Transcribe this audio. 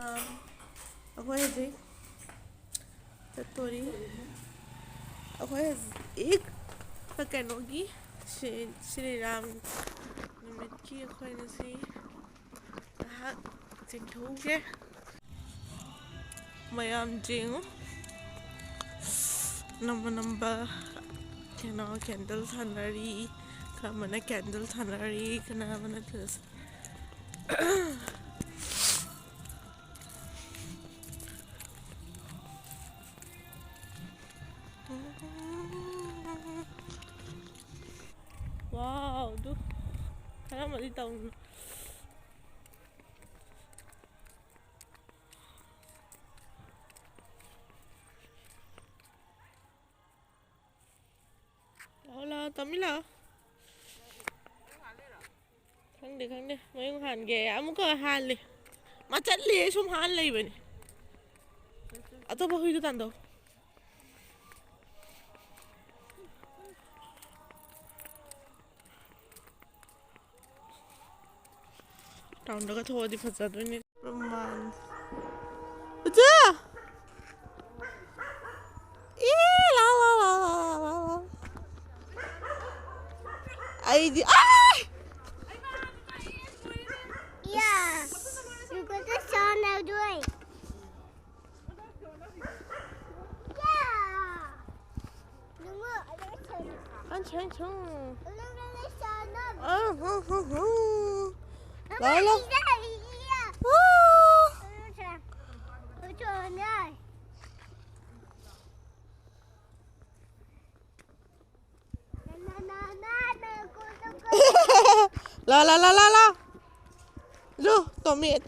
akhoi hojik chatori akhoi ek kainogi Shri Ram numitki akhoi nasi chingthoge mayam jing namba candle thanari kana candle thanari kana mana this wow du kana mali taun hola tamila khang de mấy con hàn ghé amu ko hàn le ma chat le sum hàn le bani ato ba hui du tan do taun da ka tho di phasa do ni man acha la la la la ai di ai Yeah, you got the sound now doing. Yeah. anh chang chang Look at the sound now. la la la la la la la. Yo, tome